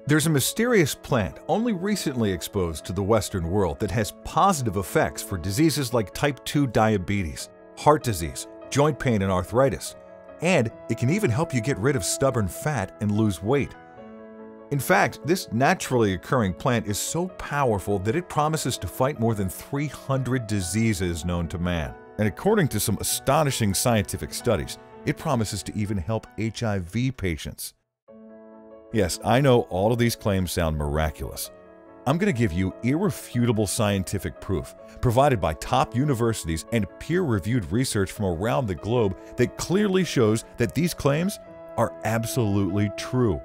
There's a mysterious plant only recently exposed to the Western world that has positive effects for diseases like type 2 diabetes, heart disease, joint pain and arthritis, and it can even help you get rid of stubborn fat and lose weight. In fact, this naturally occurring plant is so powerful that it promises to fight more than 300 diseases known to man. And according to some astonishing scientific studies, it promises to even help HIV patients. Yes, I know all of these claims sound miraculous. I'm going to give you irrefutable scientific proof, provided by top universities and peer-reviewed research from around the globe that clearly shows that these claims are absolutely true,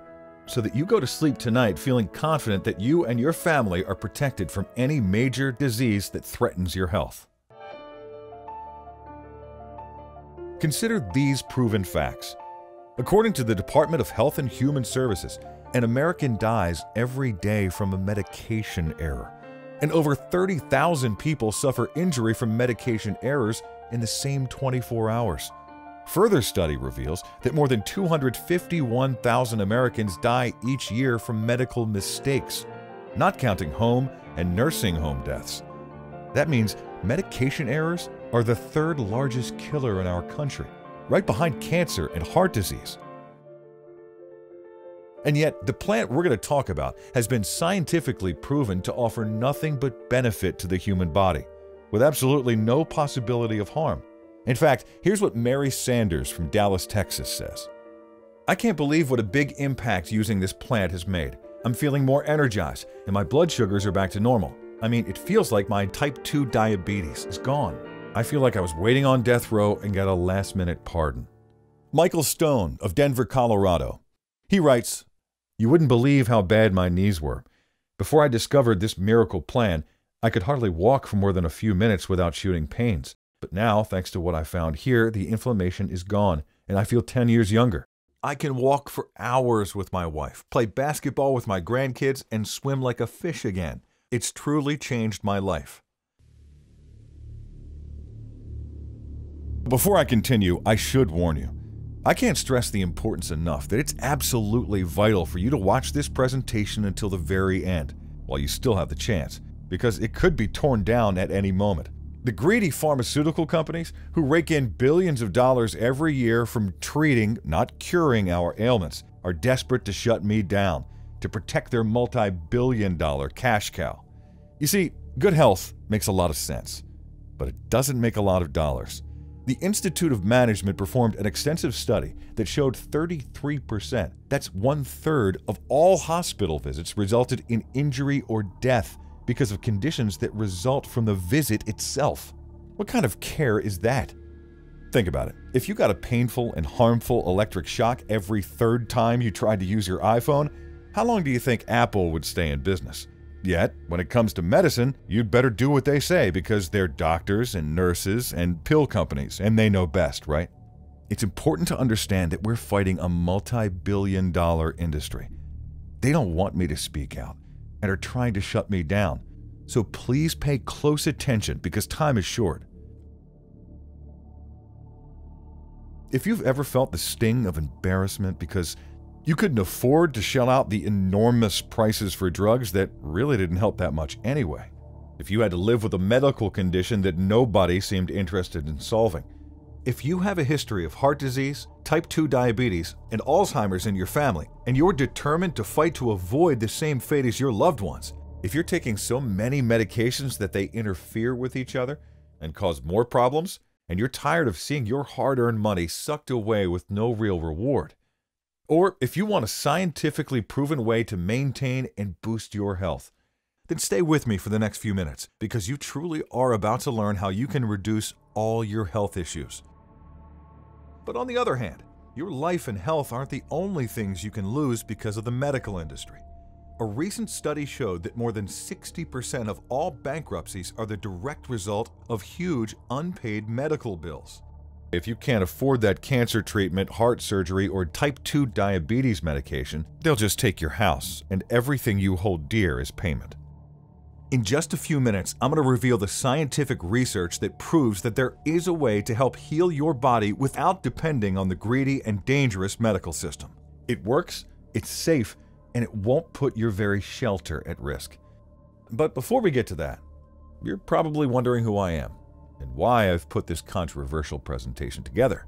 so that you go to sleep tonight feeling confident that you and your family are protected from any major disease that threatens your health. Consider these proven facts. According to the Department of Health and Human Services, an American dies every day from a medication error, and over 30,000 people suffer injury from medication errors in the same 24 hours. Further study reveals that more than 251,000 Americans die each year from medical mistakes, not counting home and nursing home deaths. That means medication errors are the third largest killer in our country, right behind cancer and heart disease. And yet, the plant we're going to talk about has been scientifically proven to offer nothing but benefit to the human body, with absolutely no possibility of harm. In fact, here's what Mary Sanders from Dallas, Texas says. "I can't believe what a big impact using this plant has made. I'm feeling more energized, and my blood sugars are back to normal. I mean, it feels like my type 2 diabetes is gone. I feel like I was waiting on death row and got a last-minute pardon." Michael Stone of Denver, Colorado. He writes, "You wouldn't believe how bad my knees were. Before I discovered this miracle plan, I could hardly walk for more than a few minutes without shooting pains. But now, thanks to what I found here, the inflammation is gone, and I feel 10 years younger. I can walk for hours with my wife, play basketball with my grandkids, and swim like a fish again. It's truly changed my life." Before I continue, I should warn you. I can't stress the importance enough that it's absolutely vital for you to watch this presentation until the very end, while you still have the chance, because it could be torn down at any moment. The greedy pharmaceutical companies, who rake in billions of dollars every year from treating, not curing our ailments, are desperate to shut me down, to protect their multi-billion-dollar cash cow. You see, good health makes a lot of sense, but it doesn't make a lot of dollars. The Institute of Management performed an extensive study that showed 33%, that's 1/3 of all hospital visits, resulted in injury or death because of conditions that result from the visit itself. What kind of care is that? Think about it. If you got a painful and harmful electric shock every third time you tried to use your iPhone, how long do you think Apple would stay in business? Yet, when it comes to medicine, you'd better do what they say because they're doctors and nurses and pill companies, and they know best, right? It's important to understand that we're fighting a multi-billion-dollar industry. They don't want me to speak out and are trying to shut me down. So please pay close attention because time is short. If you've ever felt the sting of embarrassment because you couldn't afford to shell out the enormous prices for drugs that really didn't help that much anyway, if you had to live with a medical condition that nobody seemed interested in solving, if you have a history of heart disease, type 2 diabetes, and Alzheimer's in your family, and you're determined to fight to avoid the same fate as your loved ones, if you're taking so many medications that they interfere with each other and cause more problems, and you're tired of seeing your hard-earned money sucked away with no real reward, or if you want a scientifically proven way to maintain and boost your health, then stay with me for the next few minutes because you truly are about to learn how you can reduce all your health issues. But on the other hand, your life and health aren't the only things you can lose because of the medical industry. A recent study showed that more than 60% of all bankruptcies are the direct result of huge unpaid medical bills. If you can't afford that cancer treatment, heart surgery, or type 2 diabetes medication, they'll just take your house, and everything you hold dear is payment. In just a few minutes, I'm going to reveal the scientific research that proves that there is a way to help heal your body without depending on the greedy and dangerous medical system. It works, it's safe, and it won't put your very shelter at risk. But before we get to that, you're probably wondering who I am and why I've put this controversial presentation together.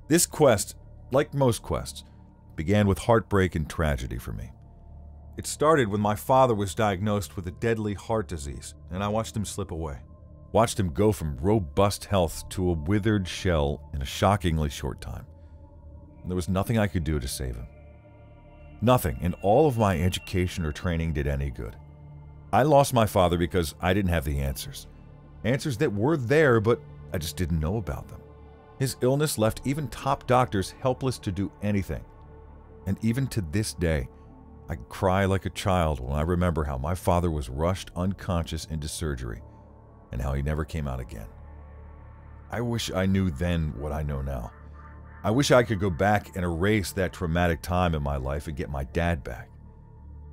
This quest, like most quests, began with heartbreak and tragedy for me. It started when my father was diagnosed with a deadly heart disease, and I watched him slip away. Watched him go from robust health to a withered shell in a shockingly short time. And there was nothing I could do to save him. Nothing in all of my education or training did any good. I lost my father because I didn't have the answers. Answers that were there, but I just didn't know about them. His illness left even top doctors helpless to do anything. And even to this day, I cry like a child when I remember how my father was rushed unconscious into surgery and how he never came out again. I wish I knew then what I know now. I wish I could go back and erase that traumatic time in my life and get my dad back.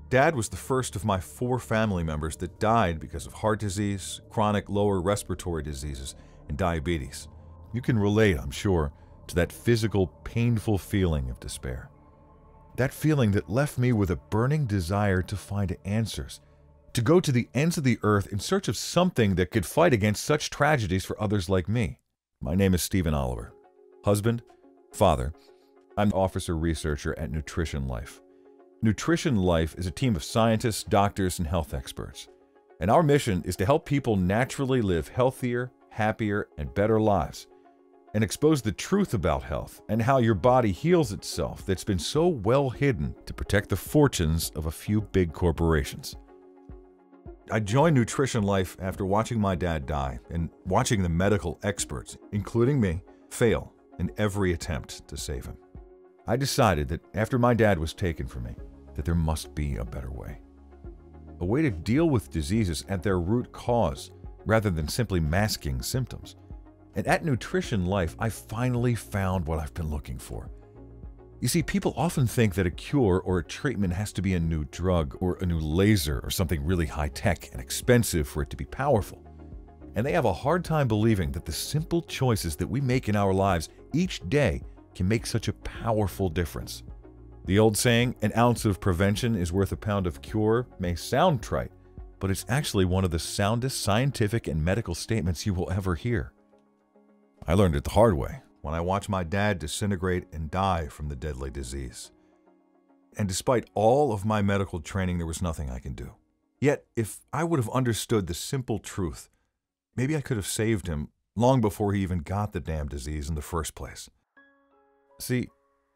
Dad was the first of my 4 family members that died because of heart disease, chronic lower respiratory diseases, and diabetes. You can relate, I'm sure, to that physical, painful feeling of despair. That feeling that left me with a burning desire to find answers, to go to the ends of the earth in search of something that could fight against such tragedies for others like me. My name is Stephen Oliver. Husband, father, I'm an officer researcher at Nutrition Life. Nutrition Life is a team of scientists, doctors, and health experts. And our mission is to help people naturally live healthier, happier, and better lives, and expose the truth about health and how your body heals itself that's been so well hidden to protect the fortunes of a few big corporations. I joined Nutrition Life after watching my dad die and watching the medical experts, including me, fail in every attempt to save him. I decided that after my dad was taken from me, that there must be a better way. A way to deal with diseases at their root cause, rather than simply masking symptoms. And at Nutrition Life, I finally found what I've been looking for. You see, people often think that a cure or a treatment has to be a new drug or a new laser or something really high-tech and expensive for it to be powerful. And they have a hard time believing that the simple choices that we make in our lives each day can make such a powerful difference. The old saying, an ounce of prevention is worth a pound of cure, may sound trite, but it's actually one of the soundest scientific and medical statements you will ever hear. I learned it the hard way when I watched my dad disintegrate and die from the deadly disease. And despite all of my medical training, there was nothing I can do. Yet, if I would have understood the simple truth, maybe I could have saved him long before he even got the damn disease in the first place. See,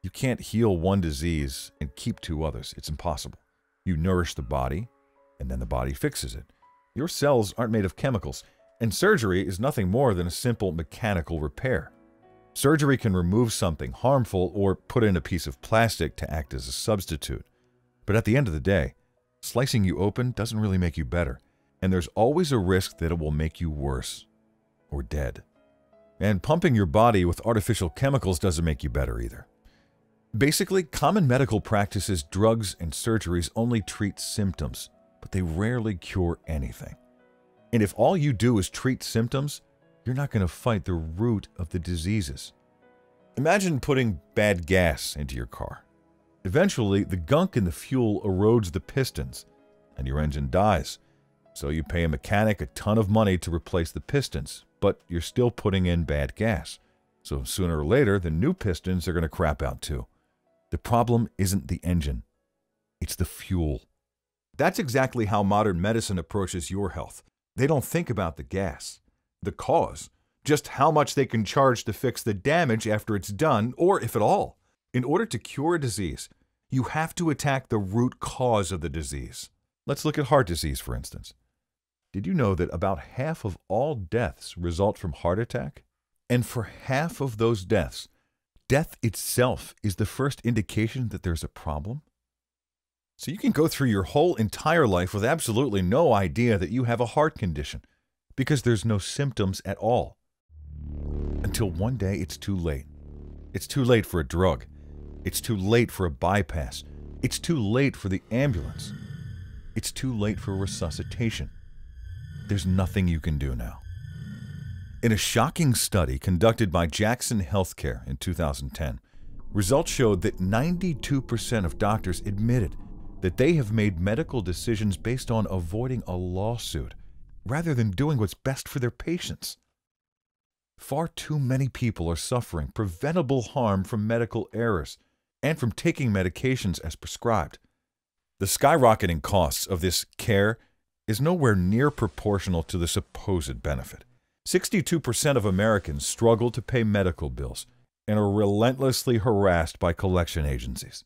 you can't heal one disease and keep 2 others. It's impossible. You nourish the body, and then the body fixes it. Your cells aren't made of chemicals, and surgery is nothing more than a simple mechanical repair. Surgery can remove something harmful or put in a piece of plastic to act as a substitute. But at the end of the day, slicing you open doesn't really make you better, and there's always a risk that it will make you worse or dead. And pumping your body with artificial chemicals doesn't make you better either. Basically, common medical practices, drugs, and surgeries only treat symptoms, but they rarely cure anything. And if all you do is treat symptoms, you're not going to fight the root of the diseases. Imagine putting bad gas into your car. Eventually, the gunk in the fuel erodes the pistons, and your engine dies. So you pay a mechanic a ton of money to replace the pistons, but you're still putting in bad gas. So sooner or later, the new pistons are going to crap out too. The problem isn't the engine, it's the fuel. That's exactly how modern medicine approaches your health. They don't think about the gas, the cause, just how much they can charge to fix the damage after it's done, or if at all. In order to cure a disease, you have to attack the root cause of the disease. Let's look at heart disease, for instance. Did you know that about half of all deaths result from heart attack? And for half of those deaths, death itself is the first indication that there's a problem? So you can go through your whole entire life with absolutely no idea that you have a heart condition, because there's no symptoms at all. Until one day it's too late. It's too late for a drug. It's too late for a bypass. It's too late for the ambulance. It's too late for resuscitation. There's nothing you can do now. In a shocking study conducted by Jackson Healthcare in 2010, results showed that 92% of doctors admitted that they have made medical decisions based on avoiding a lawsuit rather than doing what's best for their patients. Far too many people are suffering preventable harm from medical errors and from taking medications as prescribed. The skyrocketing costs of this care is nowhere near proportional to the supposed benefit. 62% of Americans struggle to pay medical bills and are relentlessly harassed by collection agencies.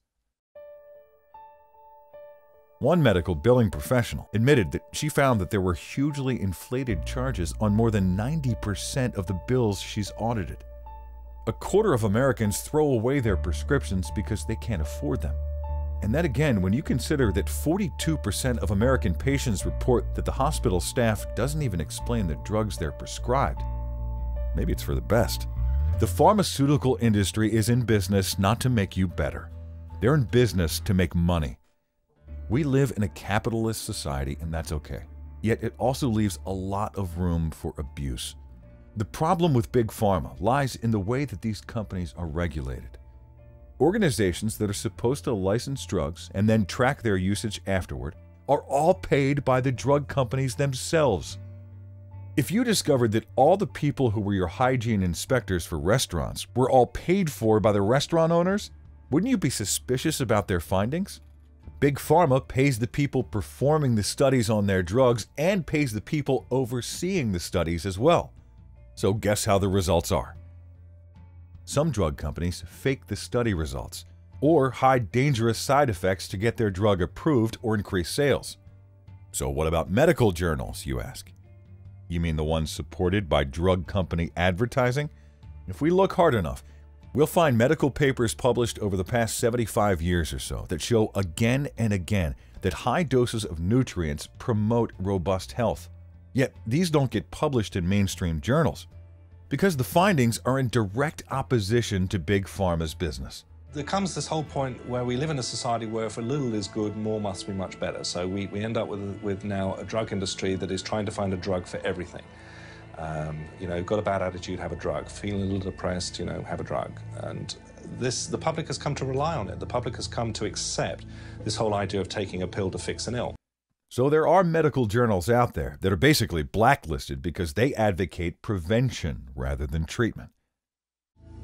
One medical billing professional admitted that she found that there were hugely inflated charges on more than 90% of the bills she's audited. A quarter of Americans throw away their prescriptions because they can't afford them. And that again, when you consider that 42% of American patients report that the hospital staff doesn't even explain the drugs they're prescribed. Maybe it's for the best. The pharmaceutical industry is in business not to make you better. They're in business to make money. We live in a capitalist society, and that's okay. Yet it also leaves a lot of room for abuse. The problem with Big Pharma lies in the way that these companies are regulated. Organizations that are supposed to license drugs and then track their usage afterward are all paid by the drug companies themselves. If you discovered that all the people who were your hygiene inspectors for restaurants were all paid for by the restaurant owners, wouldn't you be suspicious about their findings? Big Pharma pays the people performing the studies on their drugs and pays the people overseeing the studies as well. So guess how the results are? Some drug companies fake the study results or hide dangerous side effects to get their drug approved or increase sales. So what about medical journals, you ask? You mean the ones supported by drug company advertising? If we look hard enough, we'll find medical papers published over the past 75 years or so that show again and again that high doses of nutrients promote robust health. Yet these don't get published in mainstream journals because the findings are in direct opposition to Big Pharma's business. There comes this whole point where we live in a society where if a little is good, more must be much better. So we end up with now a drug industry that is trying to find a drug for everything. Got a bad attitude, have a drug. Feeling a little depressed, have a drug. And the public has come to rely on it. The public has come to accept this whole idea of taking a pill to fix an ill. So there are medical journals out there that are basically blacklisted because they advocate prevention rather than treatment.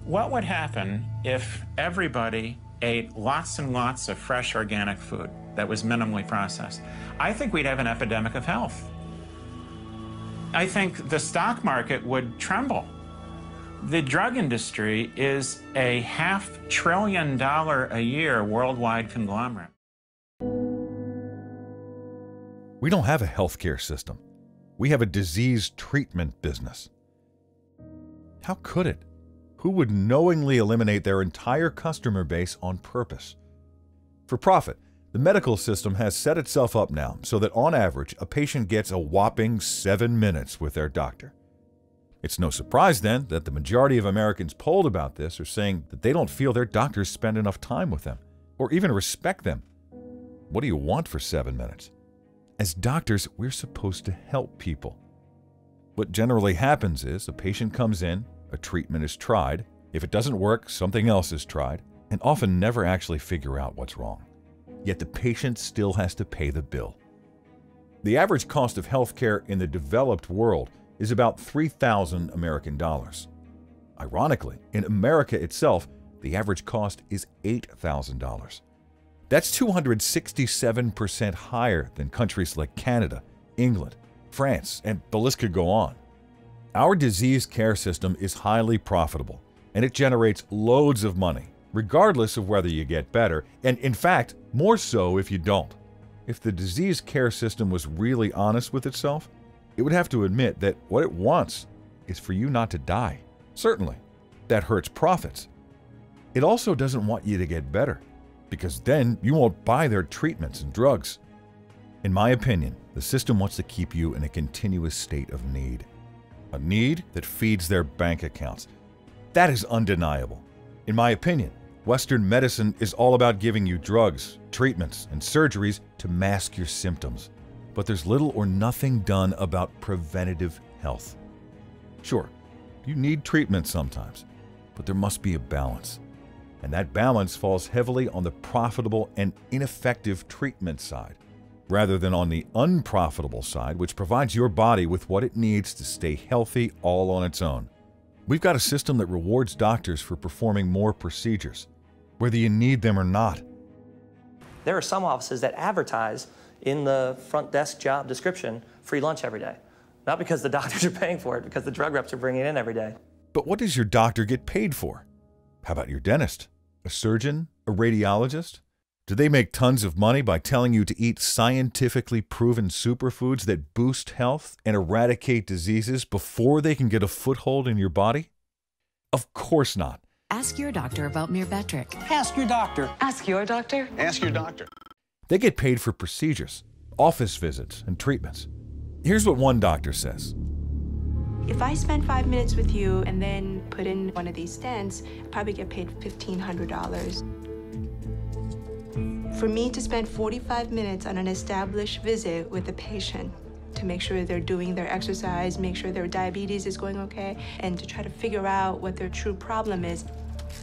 What would happen if everybody ate lots and lots of fresh organic food that was minimally processed? I think we'd have an epidemic of health. I think the stock market would tremble. The drug industry is a $500 billion a year worldwide conglomerate. We don't have a healthcare system. We have a disease treatment business. How could it? Who would knowingly eliminate their entire customer base on purpose? For profit, the medical system has set itself up now so that on average, a patient gets a whopping 7 minutes with their doctor. It's no surprise then that the majority of Americans polled about this are saying that they don't feel their doctors spend enough time with them or even respect them. What do you want for 7 minutes? As doctors, we're supposed to help people. What generally happens is a patient comes in, a treatment is tried. If it doesn't work, something else is tried, and often never actually figure out what's wrong. Yet the patient still has to pay the bill. The average cost of healthcare in the developed world is about $3,000 American dollars. Ironically, in America itself, the average cost is $8,000. That's 267% higher than countries like Canada, England, France, and the list could go on. Our disease care system is highly profitable, and it generates loads of money, regardless of whether you get better, and in fact, more so if you don't. If the disease care system was really honest with itself, it would have to admit that what it wants is for you not to die. Certainly, that hurts profits. It also doesn't want you to get better, because then you won't buy their treatments and drugs. In my opinion, the system wants to keep you in a continuous state of need. A need that feeds their bank accounts. That is undeniable. In my opinion, Western medicine is all about giving you drugs, treatments, and surgeries to mask your symptoms. But there's little or nothing done about preventative health. Sure, you need treatment sometimes, but there must be a balance. and that balance falls heavily on the profitable and ineffective treatment side, rather than on the unprofitable side, which provides your body with what it needs to stay healthy all on its own. We've got a system that rewards doctors for performing more procedures, whether you need them or not. There are some offices that advertise in the front desk job description free lunch every day. Not because the doctors are paying for it, because the drug reps are bringing it in every day. But what does your doctor get paid for? How about your dentist? A surgeon? A radiologist? Do they make tons of money by telling you to eat scientifically proven superfoods that boost health and eradicate diseases before they can get a foothold in your body? Of course not. Ask your doctor about Mirbetriq. Ask your doctor. Ask your doctor. Ask your doctor. They get paid for procedures, office visits, and treatments. Here's what one doctor says. If I spend 5 minutes with you and then put in one of these stents, I probably get paid $1,500. For me to spend 45 minutes on an established visit with a patient to make sure they're doing their exercise, make sure their diabetes is going okay, and to try to figure out what their true problem is,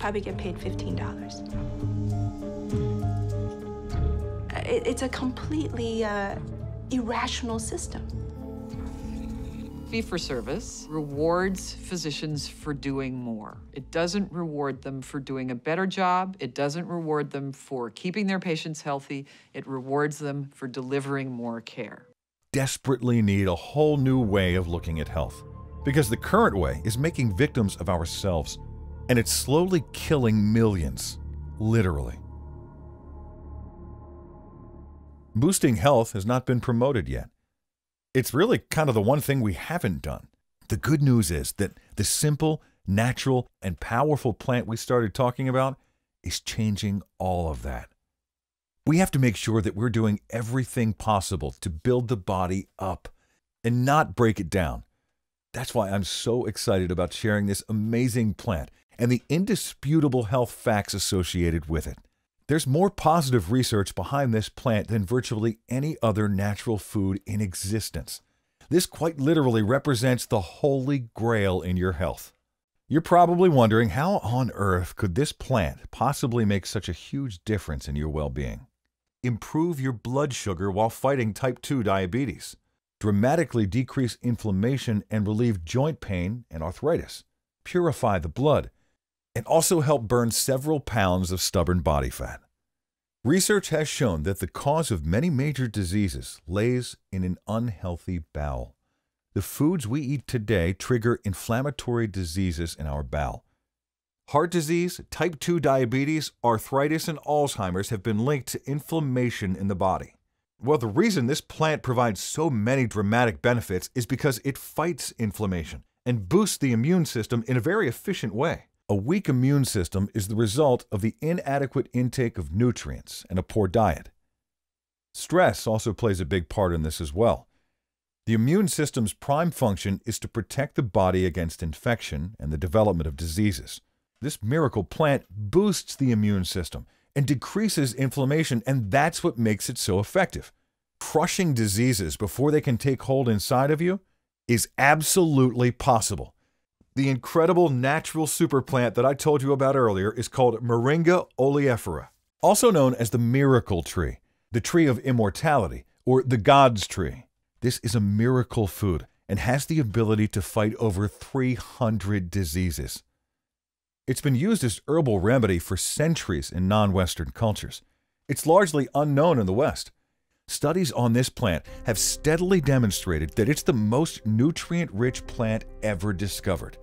probably get paid $15. It's a completely irrational system. Fee-for-service rewards physicians for doing more. It doesn't reward them for doing a better job. It doesn't reward them for keeping their patients healthy. It rewards them for delivering more care. Desperately need a whole new way of looking at health, because the current way is making victims of ourselves, and it's slowly killing millions, literally. Boosting health has not been promoted yet. It's really kind of the one thing we haven't done. The good news is that the simple, natural, and powerful plant we started talking about is changing all of that. We have to make sure that we're doing everything possible to build the body up and not break it down. That's why I'm so excited about sharing this amazing plant and the indisputable health facts associated with it. There's more positive research behind this plant than virtually any other natural food in existence. This quite literally represents the holy grail in your health. You're probably wondering, how on earth could this plant possibly make such a huge difference in your well-being? Improve your blood sugar while fighting type 2 diabetes. Dramatically decrease inflammation and relieve joint pain and arthritis. Purify the blood. And also help burn several pounds of stubborn body fat. Research has shown that the cause of many major diseases lays in an unhealthy bowel. The foods we eat today trigger inflammatory diseases in our bowel. Heart disease, type 2 diabetes, arthritis, and Alzheimer's have been linked to inflammation in the body. Well, the reason this plant provides so many dramatic benefits is because it fights inflammation and boosts the immune system in a very efficient way. A weak immune system is the result of the inadequate intake of nutrients and a poor diet. Stress also plays a big part in this as well. The immune system's prime function is to protect the body against infection and the development of diseases. This miracle plant boosts the immune system and decreases inflammation, and that's what makes it so effective. Crushing diseases before they can take hold inside of you is absolutely possible. The incredible natural super plant that I told you about earlier is called Moringa oleifera, also known as the miracle tree, the tree of immortality, or the God's tree. This is a miracle food and has the ability to fight over 300 diseases. It's been used as herbal remedy for centuries in non-Western cultures. It's largely unknown in the West. Studies on this plant have steadily demonstrated that it's the most nutrient-rich plant ever discovered.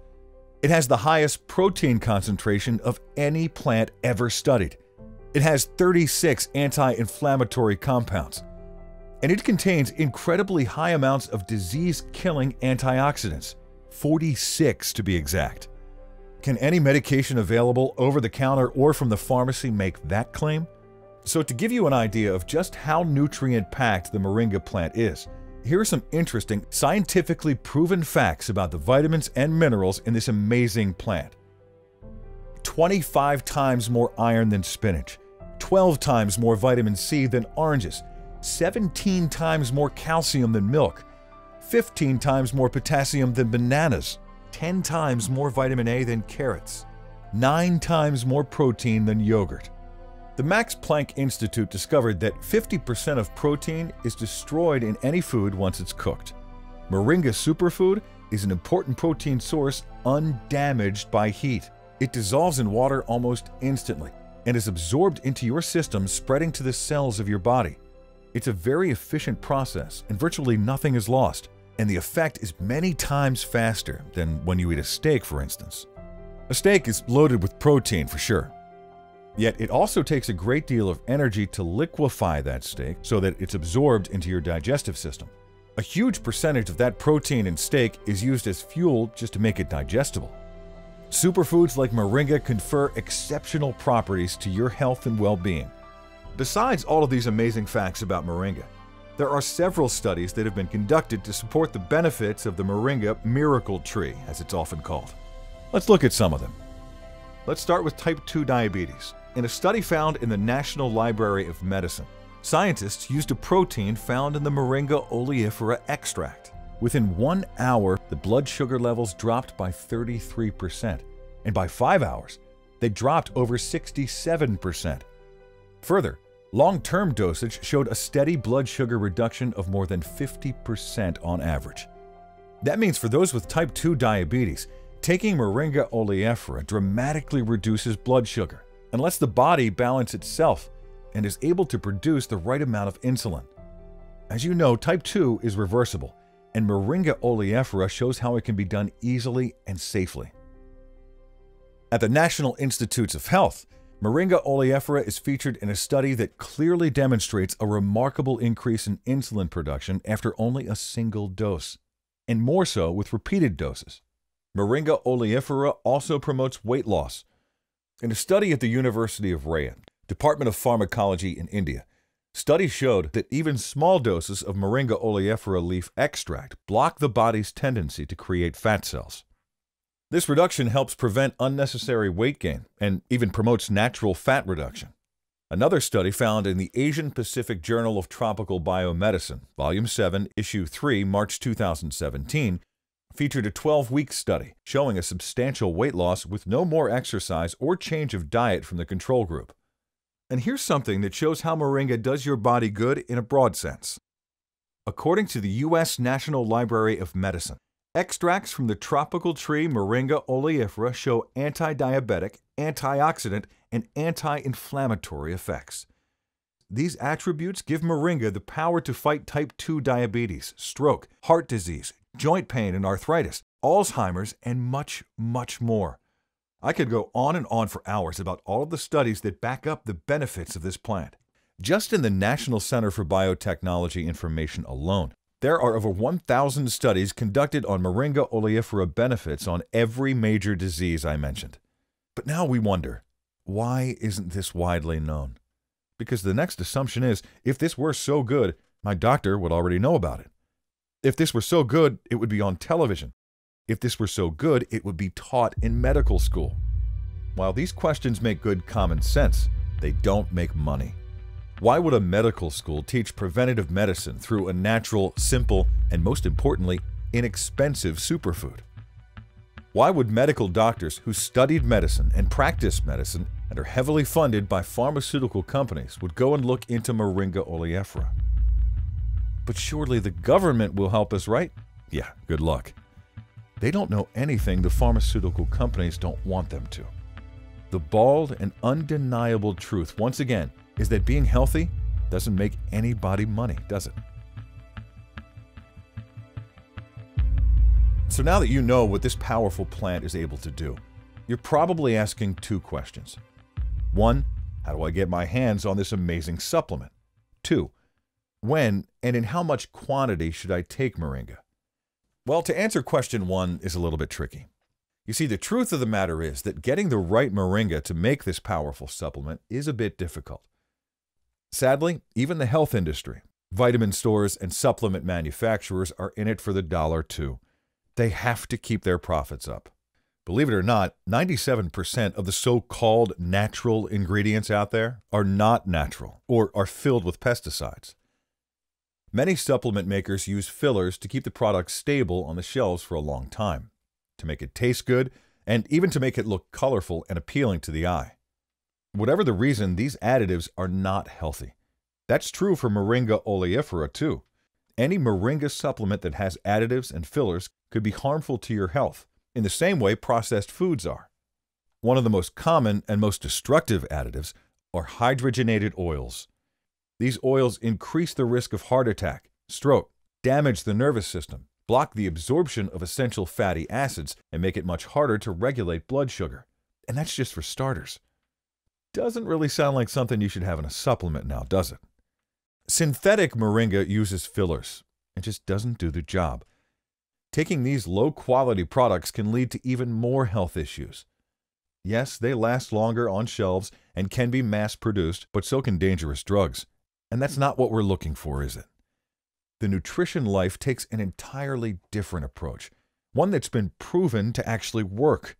It has the highest protein concentration of any plant ever studied. It has 36 anti-inflammatory compounds. And it contains incredibly high amounts of disease-killing antioxidants, 46 to be exact. Can any medication available over the counter or from the pharmacy make that claim? So to give you an idea of just how nutrient-packed the moringa plant is, here are some interesting, scientifically proven facts about the vitamins and minerals in this amazing plant. 25 times more iron than spinach, 12 times more vitamin C than oranges, 17 times more calcium than milk, 15 times more potassium than bananas, 10 times more vitamin A than carrots, 9 times more protein than yogurt. The Max Planck Institute discovered that 50% of protein is destroyed in any food once it's cooked. Moringa Superfood is an important protein source undamaged by heat. It dissolves in water almost instantly and is absorbed into your system, spreading to the cells of your body. It's a very efficient process and virtually nothing is lost, and the effect is many times faster than when you eat a steak, for instance. A steak is loaded with protein for sure, yet it also takes a great deal of energy to liquefy that steak so that it's absorbed into your digestive system. A huge percentage of that protein in steak is used as fuel just to make it digestible. Superfoods like moringa confer exceptional properties to your health and well-being. Besides all of these amazing facts about moringa, there are several studies that have been conducted to support the benefits of the moringa miracle tree, as it's often called. Let's look at some of them. Let's start with type 2 diabetes. In a study found in the National Library of Medicine, scientists used a protein found in the Moringa oleifera extract. Within 1 hour, the blood sugar levels dropped by 33%, and by 5 hours, they dropped over 67%. Further, long-term dosage showed a steady blood sugar reduction of more than 50% on average. That means for those with type 2 diabetes, taking Moringa oleifera dramatically reduces blood sugar and lets the body balance itself and is able to produce the right amount of insulin. As you know, type 2 is reversible, and Moringa oleifera shows how it can be done easily and safely. At the National Institutes of Health, Moringa oleifera is featured in a study that clearly demonstrates a remarkable increase in insulin production after only a single dose, and more so with repeated doses. Moringa oleifera also promotes weight loss. In a study at the University of Raya, Department of Pharmacology in India, studies showed that even small doses of Moringa oleifera leaf extract block the body's tendency to create fat cells. This reduction helps prevent unnecessary weight gain and even promotes natural fat reduction. Another study found in the Asian Pacific Journal of Tropical Biomedicine, Volume 7, Issue 3, March 2017, featured a 12-week study showing a substantial weight loss with no more exercise or change of diet from the control group. And here's something that shows how moringa does your body good in a broad sense. According to the U.S. National Library of Medicine, extracts from the tropical tree Moringa oleifera show anti-diabetic, antioxidant, and anti-inflammatory effects. These attributes give moringa the power to fight type 2 diabetes, stroke, heart disease, joint pain and arthritis, Alzheimer's, and much, much more. I could go on and on for hours about all of the studies that back up the benefits of this plant. Just in the National Center for Biotechnology information alone, there are over 1,000 studies conducted on Moringa oleifera benefits on every major disease I mentioned. But now we wonder, why isn't this widely known? Because the next assumption is, if this were so good, my doctor would already know about it. If this were so good, it would be on television. If this were so good, it would be taught in medical school. While these questions make good common sense, they don't make money. Why would a medical school teach preventative medicine through a natural, simple, and most importantly, inexpensive superfood? Why would medical doctors who studied medicine and practiced medicine and are heavily funded by pharmaceutical companies would go and look into Moringa oleifera? But surely the government will help us, right? Yeah, good luck. They don't know anything the pharmaceutical companies don't want them to. The bald and undeniable truth, once again, is that being healthy doesn't make anybody money, does it? So now that you know what this powerful plant is able to do, you're probably asking 2 questions. 1, how do I get my hands on this amazing supplement? 2, when and in how much quantity should I take moringa? Well, to answer question 1 is a little bit tricky. You see, the truth of the matter is that getting the right moringa to make this powerful supplement is a bit difficult. Sadly, even the health industry, vitamin stores, and supplement manufacturers are in it for the dollar too. They have to keep their profits up. Believe it or not, 97% of the so-called natural ingredients out there are not natural or are filled with pesticides. Many supplement makers use fillers to keep the product stable on the shelves for a long time. To make it taste good, and even to make it look colorful and appealing to the eye. Whatever the reason, these additives are not healthy. That's true for Moringa oleifera too. Any Moringa supplement that has additives and fillers could be harmful to your health, in the same way processed foods are. One of the most common and most destructive additives are hydrogenated oils. These oils increase the risk of heart attack, stroke, damage the nervous system, block the absorption of essential fatty acids, and make it much harder to regulate blood sugar. And that's just for starters. Doesn't really sound like something you should have in a supplement now, does it? Synthetic Moringa uses fillers. It just doesn't do the job. Taking these low-quality products can lead to even more health issues. Yes, they last longer on shelves and can be mass-produced, but so can dangerous drugs. And that's not what we're looking for, is it? The Nutrition Life takes an entirely different approach, one that's been proven to actually work.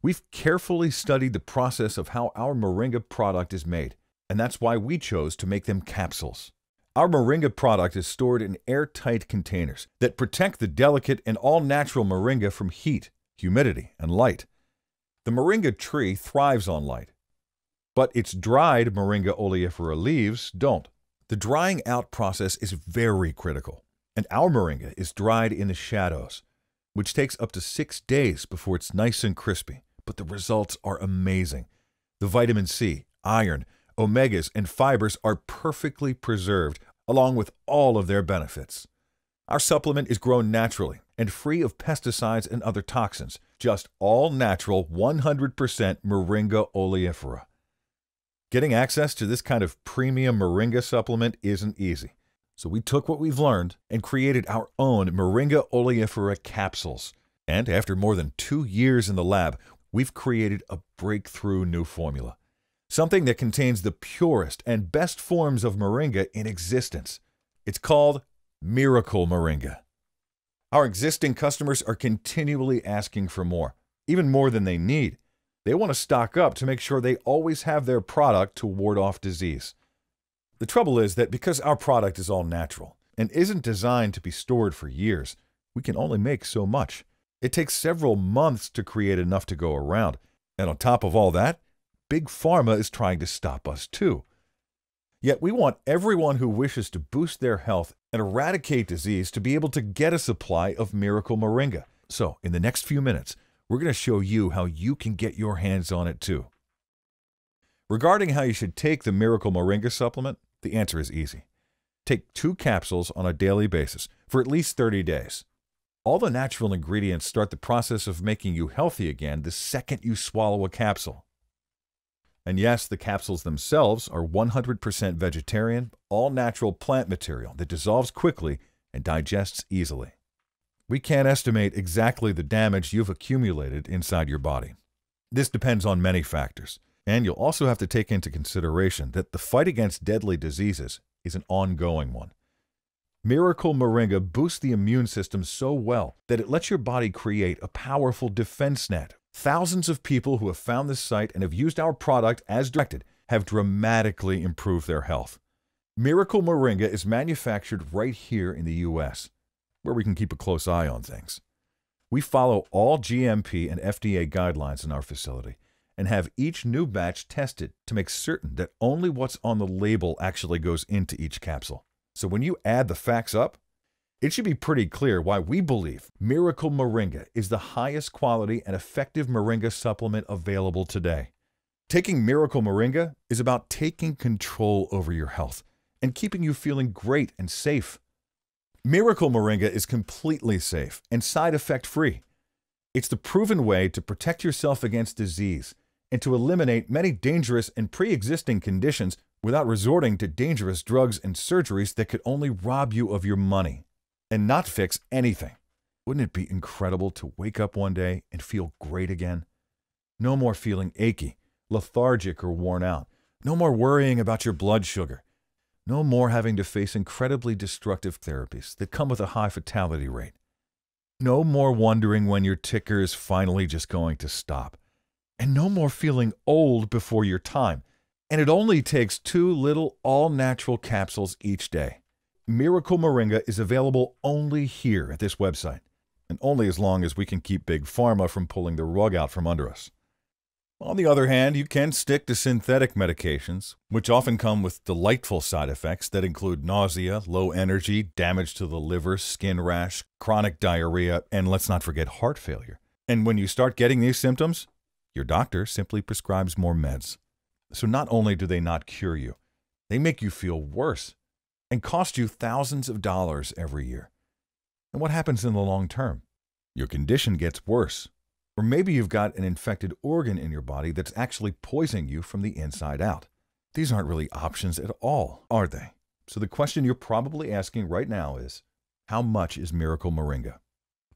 We've carefully studied the process of how our Moringa product is made, and that's why we chose to make them capsules. Our Moringa product is stored in airtight containers that protect the delicate and all-natural Moringa from heat, humidity, and light. The Moringa tree thrives on light, but its dried Moringa oleifera leaves don't. The drying out process is very critical, and our Moringa is dried in the shadows, which takes up to 6 days before it's nice and crispy, but the results are amazing. The vitamin C, iron, omegas, and fibers are perfectly preserved, along with all of their benefits. Our supplement is grown naturally and free of pesticides and other toxins, just all-natural 100% Moringa oleifera. Getting access to this kind of premium Moringa supplement isn't easy, so we took what we've learned and created our own Moringa oleifera capsules. And after more than 2 years in the lab, we've created a breakthrough new formula. Something that contains the purest and best forms of Moringa in existence. It's called Miracle Moringa. Our existing customers are continually asking for more, even more than they need. They want to stock up to make sure they always have their product to ward off disease. The trouble is that because our product is all natural and isn't designed to be stored for years, we can only make so much. It takes several months to create enough to go around. And on top of all that, Big Pharma is trying to stop us too. Yet we want everyone who wishes to boost their health and eradicate disease to be able to get a supply of Miracle Moringa. So, in the next few minutes, we're going to show you how you can get your hands on it too. Regarding how you should take the Miracle Moringa supplement, the answer is easy. Take 2 capsules on a daily basis for at least 30 days. All the natural ingredients start the process of making you healthy again the second you swallow a capsule. And yes, the capsules themselves are 100% vegetarian, all-natural plant material that dissolves quickly and digests easily. We can't estimate exactly the damage you've accumulated inside your body. This depends on many factors, and you'll also have to take into consideration that the fight against deadly diseases is an ongoing one. Miracle Moringa boosts the immune system so well that it lets your body create a powerful defense net. Thousands of people who have found this site and have used our product as directed have dramatically improved their health. Miracle Moringa is manufactured right here in the U.S., where we can keep a close eye on things. We follow all GMP and FDA guidelines in our facility and have each new batch tested to make certain that only what's on the label actually goes into each capsule. So when you add the facts up, it should be pretty clear why we believe Miracle Moringa is the highest quality and effective Moringa supplement available today. Taking Miracle Moringa is about taking control over your health and keeping you feeling great and safe. Miracle Moringa is completely safe and side effect free. It's the proven way to protect yourself against disease and to eliminate many dangerous and pre-existing conditions without resorting to dangerous drugs and surgeries that could only rob you of your money and not fix anything. Wouldn't it be incredible to wake up one day and feel great again? No more feeling achy, lethargic, or worn out. No more worrying about your blood sugar. No more having to face incredibly destructive therapies that come with a high fatality rate. No more wondering when your ticker is finally just going to stop. And no more feeling old before your time. And it only takes 2 little all-natural capsules each day. Miracle Moringa is available only here at this website. and only as long as we can keep Big Pharma from pulling the rug out from under us. On the other hand, you can stick to synthetic medications, which often come with delightful side effects that include nausea, low energy, damage to the liver, skin rash, chronic diarrhea, and let's not forget heart failure. And when you start getting these symptoms, your doctor simply prescribes more meds. So not only do they not cure you, they make you feel worse and cost you thousands of dollars every year. And what happens in the long term? Your condition gets worse. Or maybe you've got an infected organ in your body that's actually poisoning you from the inside out. These aren't really options at all, are they? So the question you're probably asking right now is, how much is Miracle Moringa?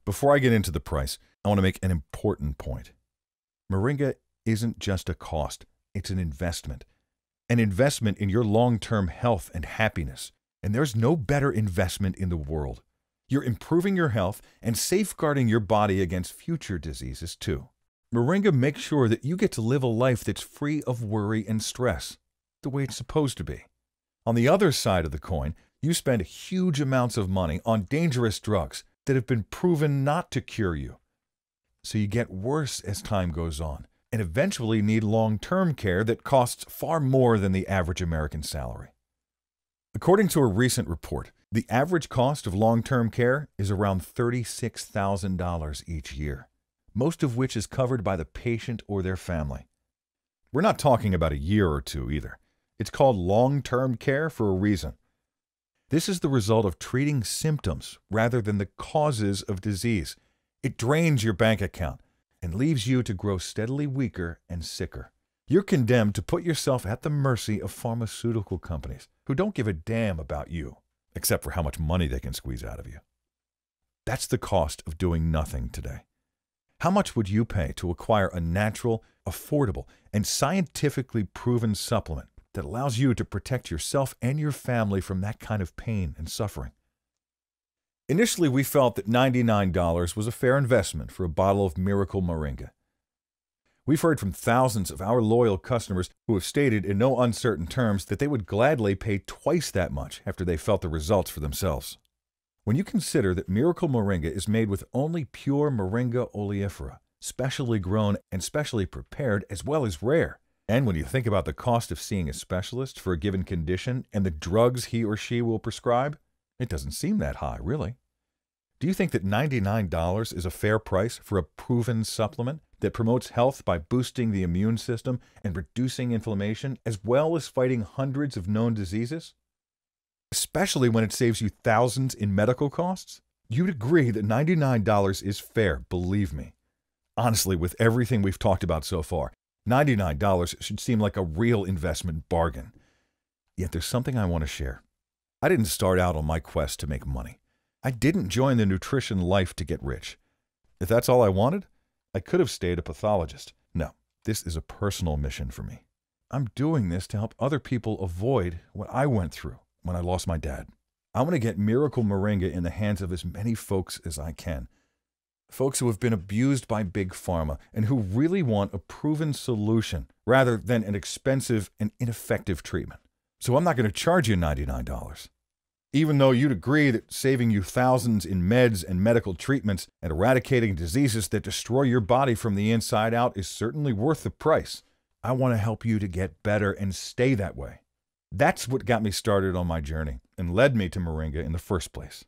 Before I get into the price, I want to make an important point. Moringa isn't just a cost, it's an investment. An investment in your long-term health and happiness. And there's no better investment in the world. You're improving your health and safeguarding your body against future diseases, too. Moringa makes sure that you get to live a life that's free of worry and stress, the way it's supposed to be. On the other side of the coin, you spend huge amounts of money on dangerous drugs that have been proven not to cure you. So you get worse as time goes on, and eventually need long-term care that costs far more than the average American salary. According to a recent report, the average cost of long-term care is around $36,000 each year, most of which is covered by the patient or their family. We're not talking about a year or two either. It's called long-term care for a reason. This is the result of treating symptoms rather than the causes of disease. It drains your bank account and leaves you to grow steadily weaker and sicker. You're condemned to put yourself at the mercy of pharmaceutical companies who don't give a damn about you, except for how much money they can squeeze out of you. That's the cost of doing nothing today. How much would you pay to acquire a natural, affordable, and scientifically proven supplement that allows you to protect yourself and your family from that kind of pain and suffering? Initially, we felt that $99 was a fair investment for a bottle of Miracle Moringa. We've heard from thousands of our loyal customers who have stated in no uncertain terms that they would gladly pay twice that much after they felt the results for themselves. When you consider that Miracle Moringa is made with only pure Moringa oleifera, specially grown and specially prepared as well as rare, and when you think about the cost of seeing a specialist for a given condition and the drugs he or she will prescribe, it doesn't seem that high, really. Do you think that $99 is a fair price for a proven supplement that promotes health by boosting the immune system and reducing inflammation, as well as fighting hundreds of known diseases? Especially when it saves you thousands in medical costs? You'd agree that $99 is fair, believe me. Honestly, with everything we've talked about so far, $99 should seem like a real investment bargain. Yet there's something I want to share. I didn't start out on my quest to make money. I didn't join the nutrition life to get rich. If that's all I wanted, I could have stayed a pathologist. No, this is a personal mission for me. I'm doing this to help other people avoid what I went through when I lost my dad. I want to get Miracle Moringa in the hands of as many folks as I can. Folks who have been abused by Big Pharma and who really want a proven solution rather than an expensive and ineffective treatment. So I'm not going to charge you $99. Even though you'd agree that saving you thousands in meds and medical treatments and eradicating diseases that destroy your body from the inside out is certainly worth the price, I want to help you to get better and stay that way. That's what got me started on my journey and led me to Moringa in the first place.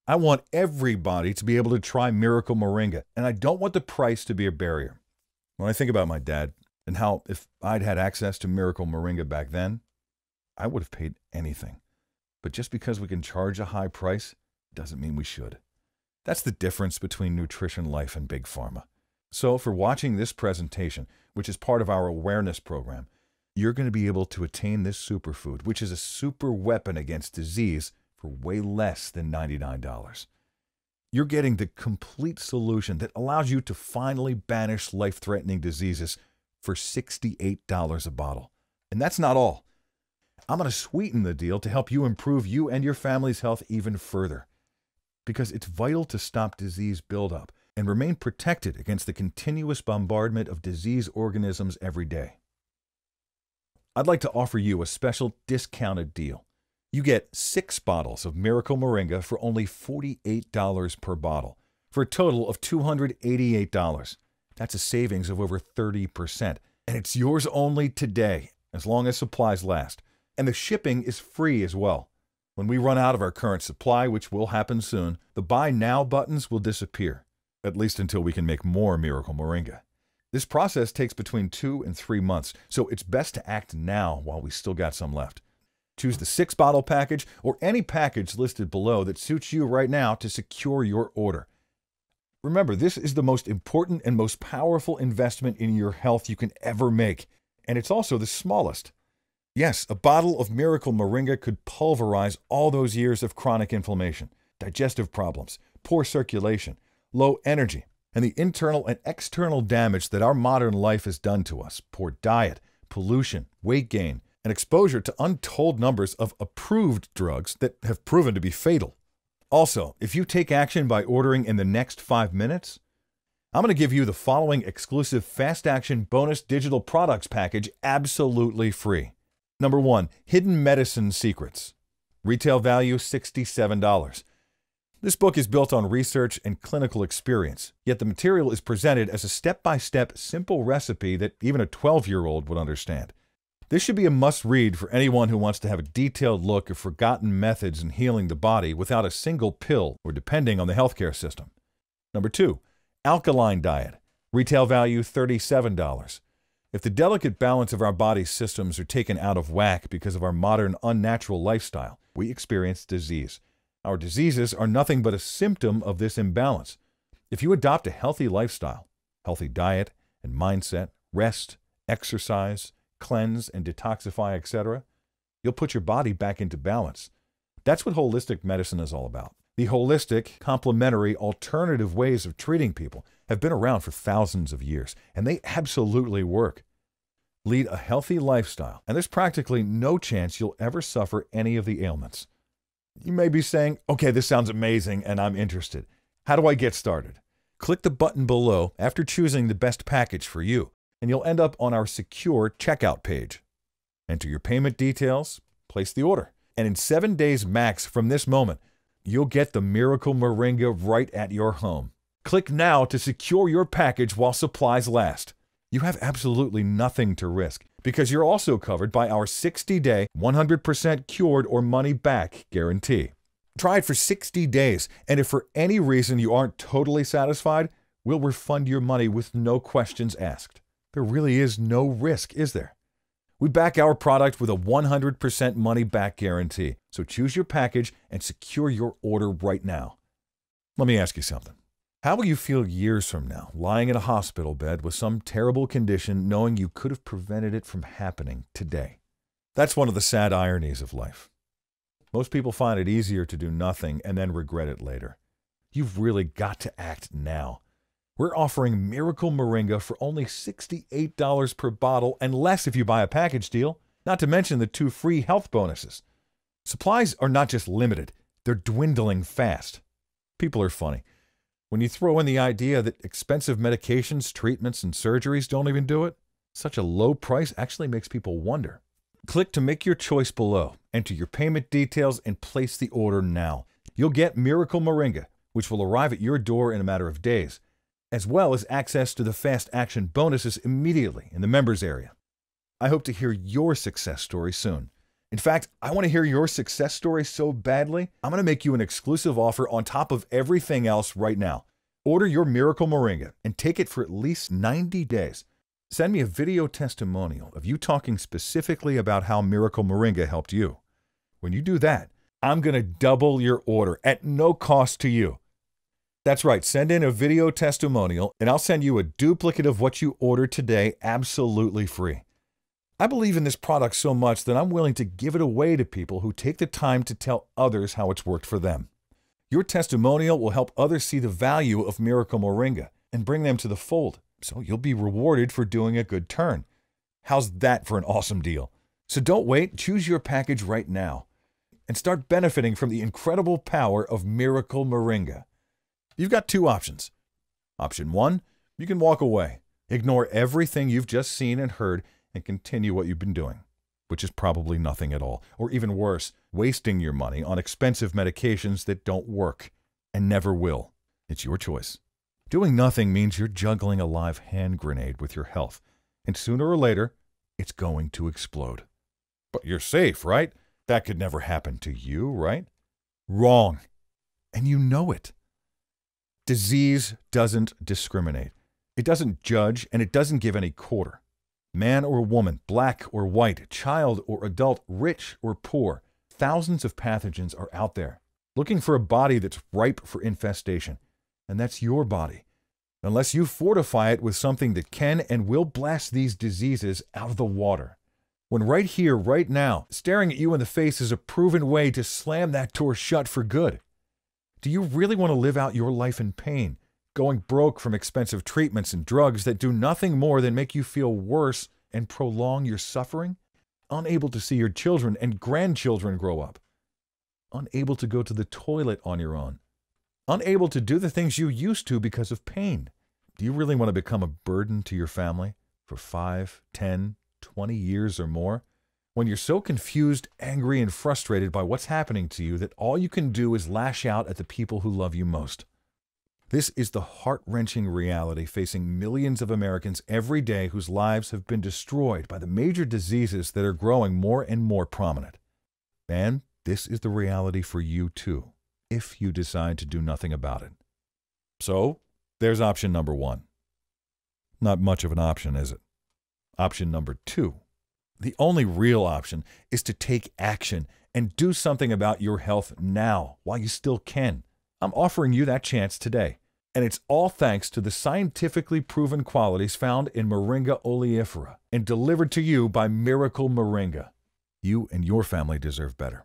I want everybody to be able to try Miracle Moringa, and I don't want the price to be a barrier. When I think about my dad and how if I'd had access to Miracle Moringa back then, I would have paid anything. But just because we can charge a high price doesn't mean we should. That's the difference between Nutrition Life and Big Pharma. So for watching this presentation, which is part of our awareness program, you're going to be able to attain this superfood, which is a super weapon against disease, for way less than $99. You're getting the complete solution that allows you to finally banish life-threatening diseases for $68 a bottle. And that's not all. I'm going to sweeten the deal to help you improve you and your family's health even further. Because it's vital to stop disease buildup and remain protected against the continuous bombardment of disease organisms every day. I'd like to offer you a special discounted deal. You get 6 bottles of Miracle Moringa for only $48 per bottle, for a total of $288. That's a savings of over 30%. And it's yours only today, as long as supplies last. And the shipping is free as well. When we run out of our current supply, which will happen soon, the Buy Now buttons will disappear, at least until we can make more Miracle Moringa. This process takes between 2 and 3 months, so it's best to act now while we still got some left. Choose the 6-bottle package or any package listed below that suits you right now to secure your order. Remember, this is the most important and most powerful investment in your health you can ever make, and it's also the smallest. Yes, a bottle of Miracle Moringa could pulverize all those years of chronic inflammation, digestive problems, poor circulation, low energy, and the internal and external damage that our modern life has done to us. Poor diet, pollution, weight gain, and exposure to untold numbers of approved drugs that have proven to be fatal. Also, if you take action by ordering in the next 5 minutes, I'm going to give you the following exclusive Fast Action bonus digital products package absolutely free. Number 1, Hidden Medicine Secrets. Retail value $67. This book is built on research and clinical experience, yet the material is presented as a step-by-step simple recipe that even a 12-year-old would understand. This should be a must-read for anyone who wants to have a detailed look at forgotten methods in healing the body without a single pill or depending on the healthcare system. Number 2, Alkaline Diet. Retail value $37. If the delicate balance of our body's systems are taken out of whack because of our modern unnatural lifestyle, we experience disease. Our diseases are nothing but a symptom of this imbalance. If you adopt a healthy lifestyle, healthy diet and mindset, rest, exercise, cleanse and detoxify, etc., you'll put your body back into balance. That's what holistic medicine is all about. The holistic, complementary, alternative ways of treating people have been around for thousands of years, and they absolutely work. Lead a healthy lifestyle, and there's practically no chance you'll ever suffer any of the ailments. You may be saying, okay, this sounds amazing and I'm interested. How do I get started? Click the button below after choosing the best package for you, and you'll end up on our secure checkout page. Enter your payment details, place the order, and in 7 days max from this moment, you'll get the Miracle Moringa right at your home. Click now to secure your package while supplies last. You have absolutely nothing to risk because you're also covered by our 60-day, 100% cured or money-back guarantee. Try it for 60 days, and if for any reason you aren't totally satisfied, we'll refund your money with no questions asked. There really is no risk, is there? We back our product with a 100% money-back guarantee, so choose your package and secure your order right now. Let me ask you something. How will you feel years from now, lying in a hospital bed with some terrible condition, knowing you could have prevented it from happening today? That's one of the sad ironies of life. Most people find it easier to do nothing and then regret it later. You've really got to act now. We're offering Miracle Moringa for only $68 per bottle and less if you buy a package deal, not to mention the 2 free health bonuses. Supplies are not just limited, they're dwindling fast. People are funny. When you throw in the idea that expensive medications, treatments, and surgeries don't even do it, such a low price actually makes people wonder. Click to make your choice below, enter your payment details, and place the order now. You'll get Miracle Moringa, which will arrive at your door in a matter of days, as well as access to the Fast Action bonuses immediately in the members area. I hope to hear your success story soon. In fact, I want to hear your success story so badly, I'm going to make you an exclusive offer on top of everything else right now. Order your Miracle Moringa and take it for at least 90 days. Send me a video testimonial of you talking specifically about how Miracle Moringa helped you. When you do that, I'm going to double your order at no cost to you. That's right, send in a video testimonial and I'll send you a duplicate of what you ordered today absolutely free. I believe in this product so much that I'm willing to give it away to people who take the time to tell others how it's worked for them. Your testimonial will help others see the value of Miracle Moringa and bring them to the fold, so you'll be rewarded for doing a good turn. How's that for an awesome deal? So don't wait, choose your package right now and start benefiting from the incredible power of Miracle Moringa. You've got 2 options. Option 1, you can walk away, ignore everything you've just seen and heard, and continue what you've been doing, which is probably nothing at all, or even worse, wasting your money on expensive medications that don't work and never will. It's your choice. Doing nothing means you're juggling a live hand grenade with your health, and sooner or later, it's going to explode. But you're safe, right? That could never happen to you, right? Wrong. And you know it. Disease doesn't discriminate. It doesn't judge, and it doesn't give any quarter. Man or woman, black or white, child or adult, rich or poor, thousands of pathogens are out there, looking for a body that's ripe for infestation. And that's your body, unless you fortify it with something that can and will blast these diseases out of the water. When right here, right now, staring at you in the face is a proven way to slam that door shut for good. Do you really want to live out your life in pain, going broke from expensive treatments and drugs that do nothing more than make you feel worse and prolong your suffering? Unable to see your children and grandchildren grow up? Unable to go to the toilet on your own? Unable to do the things you used to because of pain? Do you really want to become a burden to your family for 5, 10, 20 years or more? When you're so confused, angry, and frustrated by what's happening to you that all you can do is lash out at the people who love you most. This is the heart-wrenching reality facing millions of Americans every day whose lives have been destroyed by the major diseases that are growing more and more prominent. And this is the reality for you too, if you decide to do nothing about it. So, there's option number 1. Not much of an option, is it? Option number 2. The only real option is to take action and do something about your health now while you still can. I'm offering you that chance today. And it's all thanks to the scientifically proven qualities found in Moringa oleifera and delivered to you by Miracle Moringa. You and your family deserve better.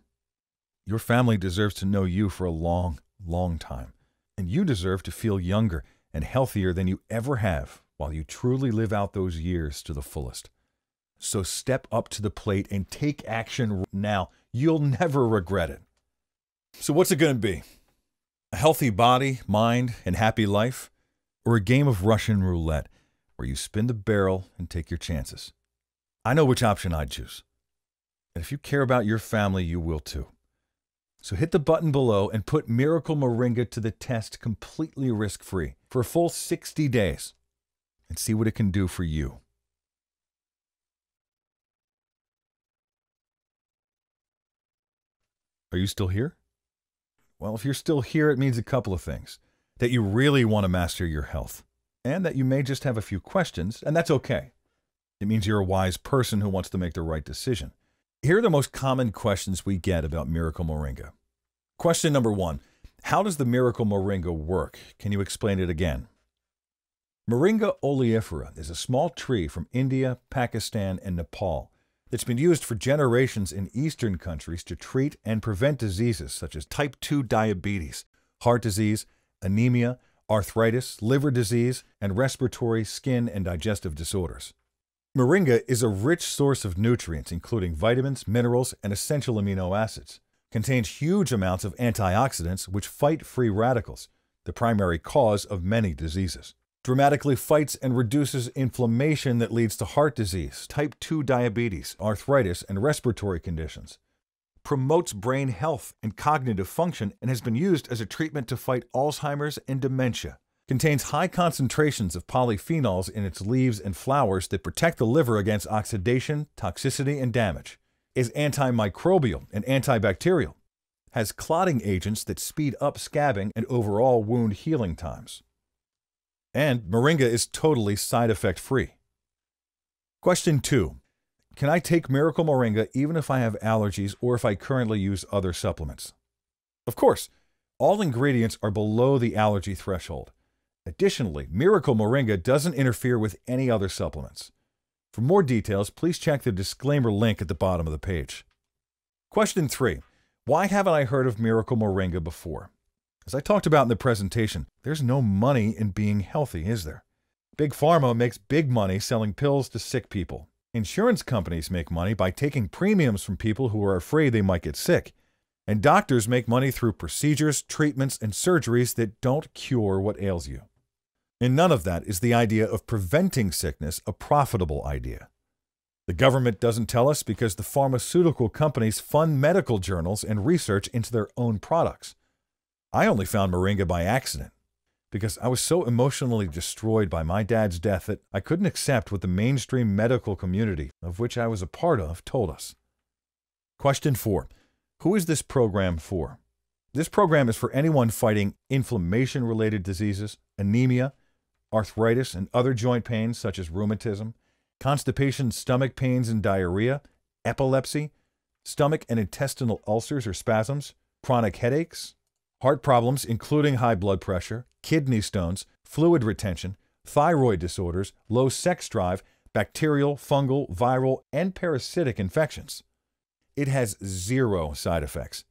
Your family deserves to know you for a long, long time. And you deserve to feel younger and healthier than you ever have while you truly live out those years to the fullest. So step up to the plate and take action now. You'll never regret it. So what's it going to be? A healthy body, mind, and happy life? Or a game of Russian roulette where you spin the barrel and take your chances? I know which option I'd choose. And if you care about your family, you will too. So hit the button below and put Miracle Moringa to the test completely risk-free for a full 60 days and see what it can do for you. Are you still here? Well, if you're still here, it means a couple of things. That you really want to master your health, and that you may just have a few questions, and that's okay. It means you're a wise person who wants to make the right decision. Here are the most common questions we get about Miracle Moringa. Question number 1. How does the Miracle Moringa work? Can you explain it again? Moringa oleifera is a small tree from India, Pakistan, and Nepal that's been used for generations in Eastern countries to treat and prevent diseases such as type 2 diabetes, heart disease, anemia, arthritis, liver disease, and respiratory, skin, and digestive disorders. Moringa is a rich source of nutrients including vitamins, minerals, and essential amino acids. Contains huge amounts of antioxidants which fight free radicals, the primary cause of many diseases. Dramatically fights and reduces inflammation that leads to heart disease, type 2 diabetes, arthritis, and respiratory conditions. Promotes brain health and cognitive function and has been used as a treatment to fight Alzheimer's and dementia. Contains high concentrations of polyphenols in its leaves and flowers that protect the liver against oxidation, toxicity, and damage. Is antimicrobial and antibacterial. Has clotting agents that speed up scabbing and overall wound healing times. And Moringa is totally side effect free. Question 2. Can I take Miracle Moringa even if I have allergies or if I currently use other supplements? Of course, all ingredients are below the allergy threshold. Additionally, Miracle Moringa doesn't interfere with any other supplements. For more details, please check the disclaimer link at the bottom of the page. Question 3. Why haven't I heard of Miracle Moringa before? As I talked about in the presentation, there's no money in being healthy, is there? Big Pharma makes big money selling pills to sick people. Insurance companies make money by taking premiums from people who are afraid they might get sick. And doctors make money through procedures, treatments, and surgeries that don't cure what ails you. And none of that is the idea of preventing sickness a profitable idea. The government doesn't tell us because the pharmaceutical companies fund medical journals and research into their own products. I only found Moringa by accident. because I was so emotionally destroyed by my dad's death that I couldn't accept what the mainstream medical community, of which I was a part of, told us. Question 4. Who is this program for? This program is for anyone fighting inflammation-related diseases, anemia, arthritis, and other joint pains such as rheumatism, constipation, stomach pains and diarrhea, epilepsy, stomach and intestinal ulcers or spasms, chronic headaches, heart problems including high blood pressure, kidney stones, fluid retention, thyroid disorders, low sex drive, bacterial, fungal, viral, and parasitic infections. It has 0 side effects,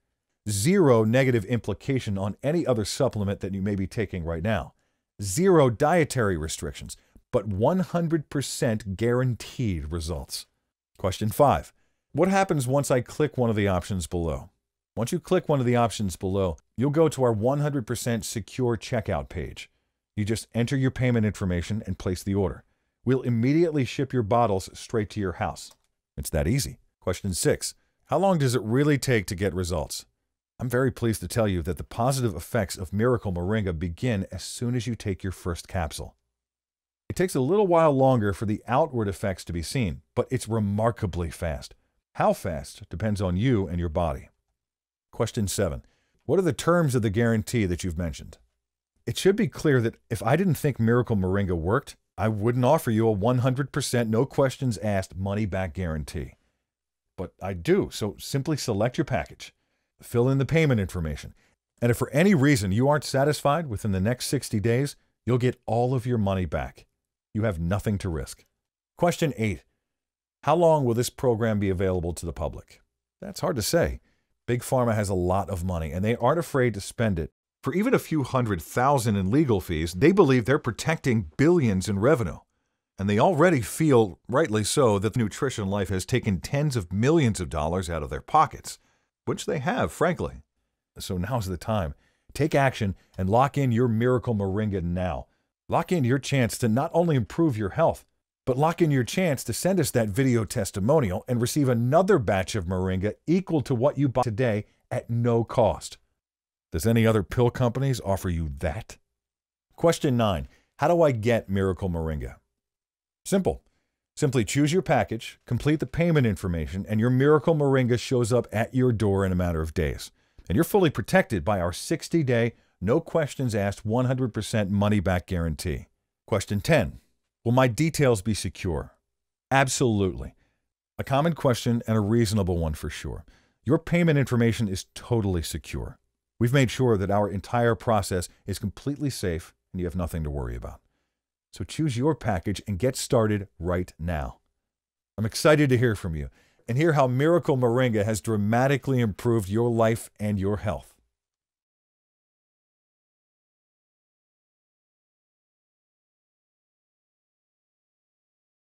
0 negative implication on any other supplement that you may be taking right now, 0 dietary restrictions, but 100% guaranteed results. Question 5. What happens once I click one of the options below? Once you click one of the options below, you'll go to our 100% secure checkout page. You just enter your payment information and place the order. We'll immediately ship your bottles straight to your house. It's that easy. Question 6. How long does it really take to get results? I'm very pleased to tell you that the positive effects of Miracle Moringa begin as soon as you take your first capsule. It takes a little while longer for the outward effects to be seen, but it's remarkably fast. How fast depends on you and your body. Question 7. What are the terms of the guarantee that you've mentioned? It should be clear that if I didn't think Miracle Moringa worked, I wouldn't offer you a 100% no questions asked money-back guarantee. But I do, so simply select your package, fill in the payment information, and if for any reason you aren't satisfied within the next 60 days, you'll get all of your money back. You have nothing to risk. Question 8. How long will this program be available to the public? That's hard to say. Big Pharma has a lot of money, and they aren't afraid to spend it. For even a few $100,000 in legal fees, they believe they're protecting billions in revenue. And they already feel, rightly so, that Nutrition Life has taken tens of millions of dollars out of their pockets, which they have, frankly. So now's the time. Take action and lock in your Miracle Moringa now. Lock in your chance to not only improve your health, but lock in your chance to send us that video testimonial and receive another batch of Moringa equal to what you bought today at no cost. Does any other pill companies offer you that? Question 9. How do I get Miracle Moringa? Simple. Simply choose your package, complete the payment information, and your Miracle Moringa shows up at your door in a matter of days. And you're fully protected by our 60-day, no questions asked, 100% money-back guarantee. Question 10. Will my details be secure? Absolutely. A common question and a reasonable one for sure. Your payment information is totally secure. We've made sure that our entire process is completely safe and you have nothing to worry about. So choose your package and get started right now. I'm excited to hear from you and hear how Miracle Moringa has dramatically improved your life and your health.